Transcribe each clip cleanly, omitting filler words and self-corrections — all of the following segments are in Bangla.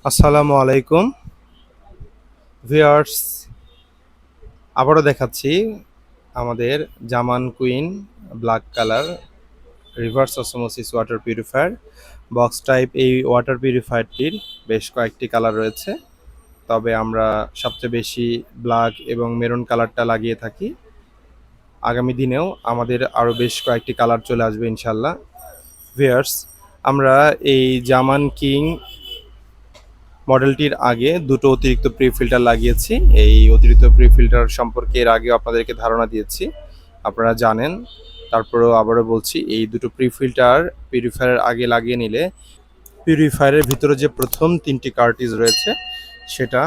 আসসালামু আলাইকুম ভিউয়ার্স, আবারও দেখাচ্ছি আমাদের জামান queen black colour reverse osmosis water purifier box type. এই ওয়াটার পিউরিফায়ারটির বেশ কয়েকটি কালার রয়েছে, তবে আমরা সবচেয়ে বেশি ব্ল্যাক এবং মেরুন কালারটা লাগিয়ে থাকি। আগামী দিনেও আমাদের আরও বেশ কয়েকটি কালার চলে আসবে ইনশাল্লাহ। ভিউয়ার্স, আমরা এই জামান কিং মডেলটির আগে দুটো অতিরিক্ত প্রি ফিল্টার লাগিয়েছি। এই অতিরিক্ত প্রি ফিল্টার সম্পর্কে এর আগেও আপনাদেরকে ধারণা দিয়েছি, আপনারা জানেন। তারপরেও আবারও বলছি, এই দুটো প্রি ফিল্টার পিউরিফায়ারের আগে লাগিয়ে নিলে পিউরিফায়ারের ভিতরে যে প্রথম তিনটি কার্টিজ রয়েছে সেটা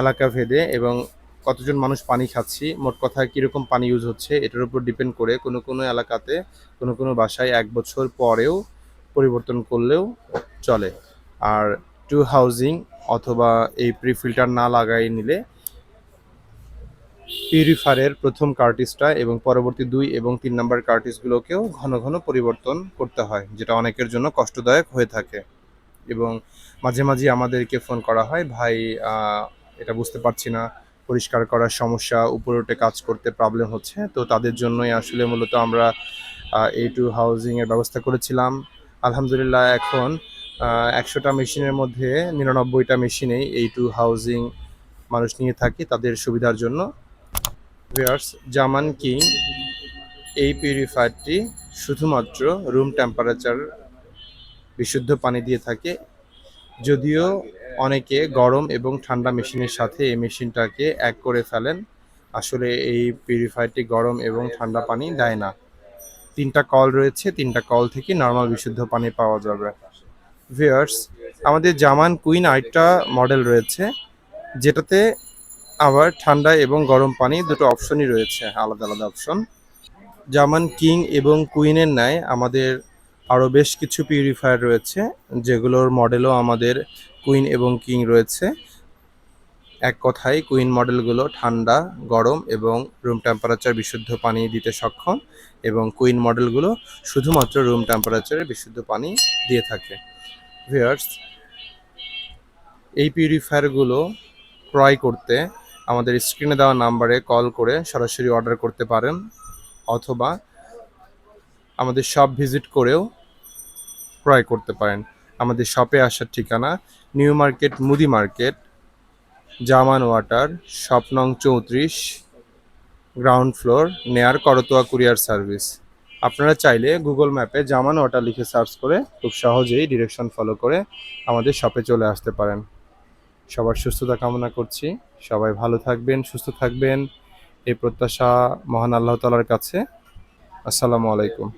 এলাকা ভেদে এবং কতজন মানুষ পানি খাচ্ছি, মোট কথায় কীরকম পানি ইউজ হচ্ছে এটার উপর ডিপেন্ড করে কোনো কোনো এলাকাতে কোনো কোনো বাসায় 1 বছর পরেও পরিবর্তন করলেও চলে। আর টু হাউজিং অথবা এই প্রি ফিল্টার না লাগাই নিলে পিউরিফায়ারের প্রথম কার্টিসটা এবং পরবর্তী 2 এবং 3 নাম্বার কার্টিসগুলোকেও ঘন ঘন পরিবর্তন করতে হয়, যেটা অনেকের জন্য কষ্টদায়ক হয়ে থাকে। এবং মাঝে মাঝে আমাদেরকে ফোন করা হয়, ভাই এটা বুঝতে পারছি না, পরিষ্কার করার সমস্যা, উপরে উঠে কাজ করতে প্রবলেম হচ্ছে। তো তাদের জন্যই আসলে মূলত আমরা এই টু হাউজিংয়ের ব্যবস্থা করেছিলাম। আলহামদুলিল্লাহ এখন 100টা মেশিনের মধ্যে 99টা মেশিনেই এই টু হাউজিং মানুষ নিয়ে থাকি তাদের সুবিধার জন্য। ভিউয়ার্স, জামান কিং এই পিউরিফায়ারটি শুধুমাত্র রুম টেম্পারেচার বিশুদ্ধ পানি দিয়ে থাকে, যদিও অনেকে গরম এবং ঠান্ডা মেশিনের সাথে এই মেশিনটাকে এক করে ফেলেন। আসলে এই পিউরিফায়ারটি গরম এবং ঠান্ডা পানি দেয় না। 3টা কল রয়েছে, 3টা কল থেকে নর্মাল বিশুদ্ধ পানি পাওয়া যাবে। ভিউয়ার্স, আমাদের জামান কুইন আরেকটা মডেল রয়েছে, যেটাতে আবার ঠান্ডা এবং গরম পানি দুটো অপশনই রয়েছে, আলাদা আলাদা অপশন। জামান কিং এবং কুইনের ন্যায় আমাদের আরও বেশ কিছু পিউরিফায়ার রয়েছে, যেগুলোর মডেলও আমাদের কুইন এবং কিং রয়েছে। এক কথায় কুইন মডেলগুলো ঠান্ডা, গরম এবং রুম টেম্পারেচার বিশুদ্ধ পানি দিতে সক্ষম, এবং কুইন মডেলগুলো শুধুমাত্র রুম টেম্পারেচারে বিশুদ্ধ পানি দিয়ে থাকে। ভিউয়ার্স, এই পিউরিফায়ারগুলো ক্রয় করতে আমাদের স্ক্রিনে দেওয়া নাম্বারে কল করে সরাসরি অর্ডার করতে পারেন, অথবা আমাদের শপ ভিজিট করেও ক্রয় করতে পারেন। আমাদের শপে আসার ঠিকানা নিউ মার্কেট, মুদি মার্কেট, জামান ওয়াটার, শপ নং 34, গ্রাউন্ড ফ্লোর, নেয়ার করতোয়া কুরিয়ার সার্ভিস। আপনারা চাইলে গুগল ম্যাপে জামান ওয়াটার লিখে সার্চ করে খুব সহজেই ডিরেকশন ফলো করে আমাদের শপে চলে আসতে পারেন। সবার সুস্থতা কামনা করছি, সবাই ভালো থাকবেন, সুস্থ থাকবেন, এই প্রত্যাশা মহান আল্লাহ তাআলার কাছে। আসসালামু আলাইকুম।